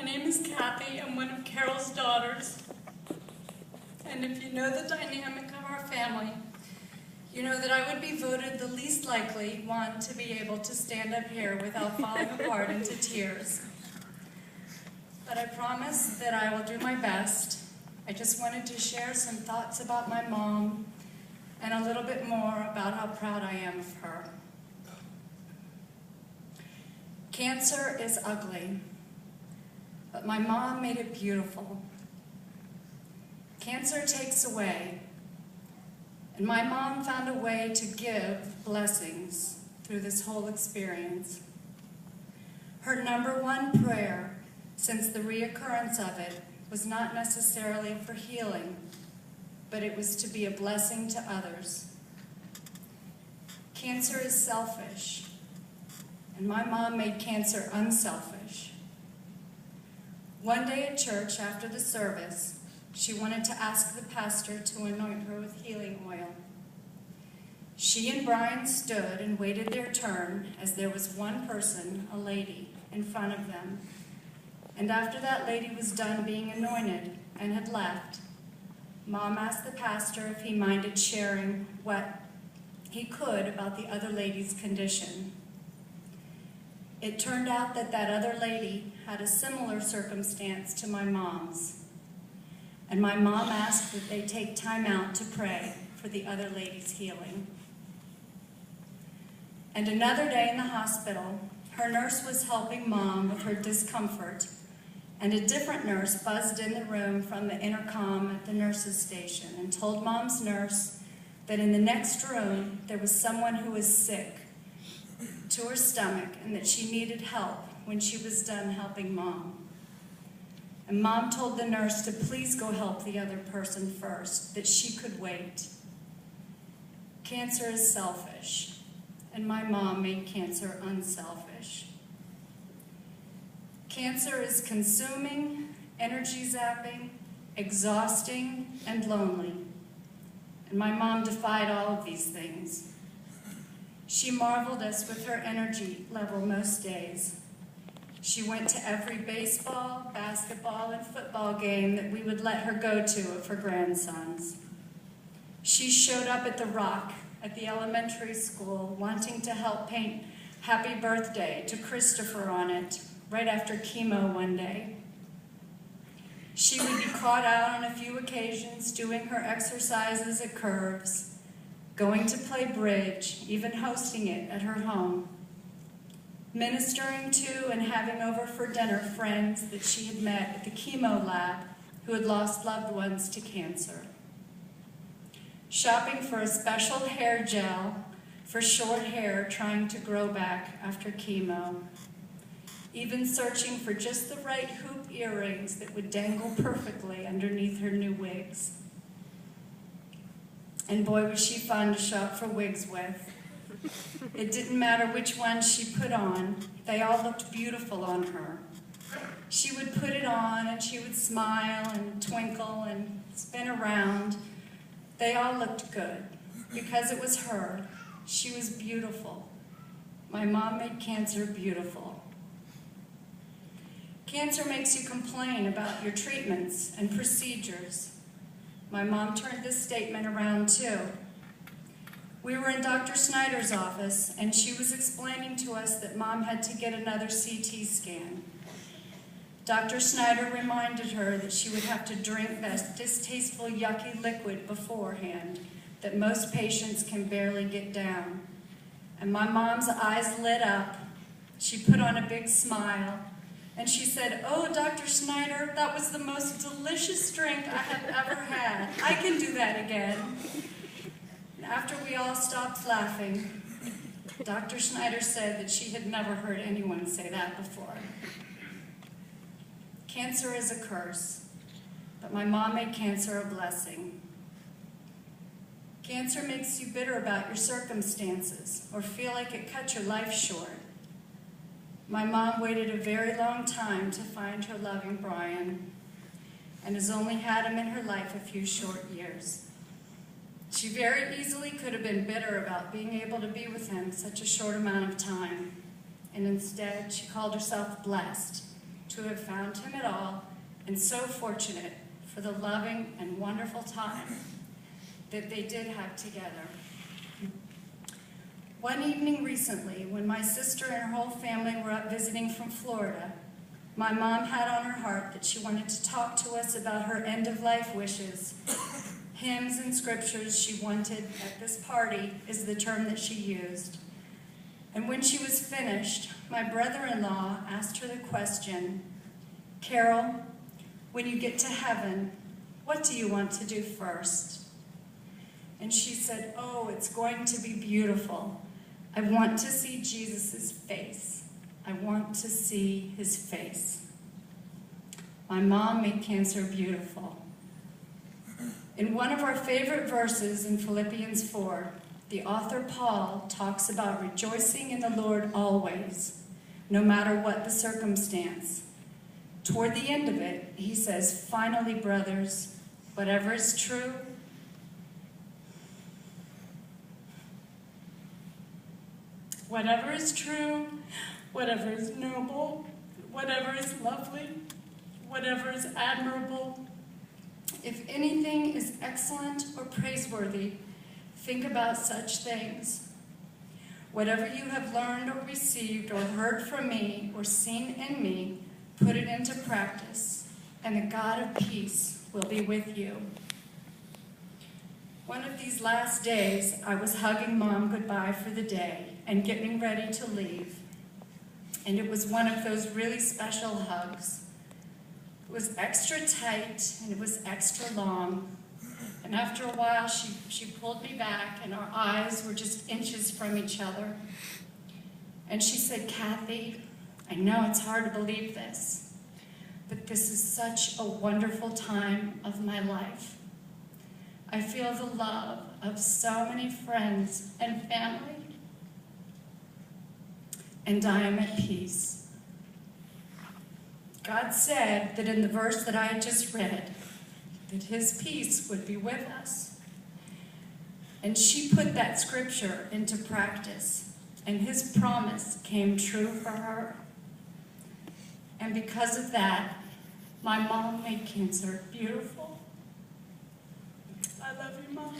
My name is Kathy. I'm one of Carroll's daughters. And if you know the dynamic of our family, you know that I would be voted the least likely one to be able to stand up here without falling apart into tears. But I promise that I will do my best. I just wanted to share some thoughts about my mom and a little bit more about how proud I am of her. Cancer is ugly, but my mom made it beautiful. Cancer takes away, and my mom found a way to give blessings through this whole experience. Her number one prayer since the reoccurrence of it was not necessarily for healing, but it was to be a blessing to others. Cancer is selfish, and my mom made cancer unselfish. One day at church after the service, she wanted to ask the pastor to anoint her with healing oil. She and Brian stood and waited their turn as there was one person, a lady, in front of them. And after that lady was done being anointed and had left, Mom asked the pastor if he minded sharing what he could about the other lady's condition. It turned out that that other lady had a similar circumstance to my mom's. And my mom asked that they take time out to pray for the other lady's healing. And another day in the hospital, her nurse was helping Mom with her discomfort, and a different nurse buzzed in the room from the intercom at the nurse's station and told Mom's nurse that in the next room there was someone who was sick to her stomach and that she needed help when she was done helping Mom. And Mom told the nurse to please go help the other person first, that she could wait. Cancer is selfish, and my mom made cancer unselfish. Cancer is consuming, energy zapping, exhausting, and lonely. And my mom defied all of these things. She marveled us with her energy level most days. She went to every baseball, basketball, and football game that we would let her go to of her grandsons. She showed up at the Rock at the elementary school wanting to help paint "Happy Birthday" to Christopher on it right after chemo one day. She would be caught out on a few occasions doing her exercises at Curves, going to play bridge, even hosting it at her home, ministering to and having over for dinner friends that she had met at the chemo lab who had lost loved ones to cancer, shopping for a special hair gel for short hair trying to grow back after chemo, even searching for just the right hoop earrings that would dangle perfectly underneath her new wigs. And boy, was she fun to shop for wigs with. It didn't matter which one she put on, they all looked beautiful on her. She would put it on and she would smile and twinkle and spin around. They all looked good because it was her. She was beautiful. My mom made cancer beautiful. Cancer makes you complain about your treatments and procedures. My mom turned this statement around too. We were in Dr. Snyder's office, and she was explaining to us that Mom had to get another CT scan. Dr. Snyder reminded her that she would have to drink that distasteful, yucky liquid beforehand that most patients can barely get down. And my mom's eyes lit up. She put on a big smile, and she said, "Oh, Dr. Snyder, that was the most delicious drink I have ever had. I can do that again." After we all stopped laughing, Dr. Snyder said that she had never heard anyone say that before. Cancer is a curse, but my mom made cancer a blessing. Cancer makes you bitter about your circumstances or feel like it cut your life short. My mom waited a very long time to find her loving Brian and has only had him in her life a few short years. She very easily could have been bitter about being able to be with him such a short amount of time, and instead she called herself blessed to have found him at all, and so fortunate for the loving and wonderful time that they did have together. One evening recently, when my sister and her whole family were up visiting from Florida, my mom had on her heart that she wanted to talk to us about her end-of-life wishes. Hymns and scriptures she wanted at this party is the term that she used. And when she was finished, my brother-in-law asked her the question, "Carol, when you get to heaven, what do you want to do first?" And she said, "Oh, it's going to be beautiful. I want to see Jesus' face. I want to see his face." My mom made cancer beautiful. In one of our favorite verses in Philippians 4, the author Paul talks about rejoicing in the Lord always, no matter what the circumstance. Toward the end of it, he says, "Finally, brothers, whatever is true, whatever is noble, whatever is lovely, whatever is admirable, if anything is excellent or praiseworthy, think about such things. Whatever you have learned or received or heard from me or seen in me, put it into practice, and the God of peace will be with you." One of these last days, I was hugging Mom goodbye for the day and getting ready to leave. And it was one of those really special hugs. It was extra tight and it was extra long. And after a while, she pulled me back and our eyes were just inches from each other. And she said, "Kathy, I know it's hard to believe this, but this is such a wonderful time of my life. I feel the love of so many friends and family, and I am at peace." God said that in the verse that I had just read, that his peace would be with us. And she put that scripture into practice, and his promise came true for her. And because of that, my mom made cancer beautiful. I love you, Mom.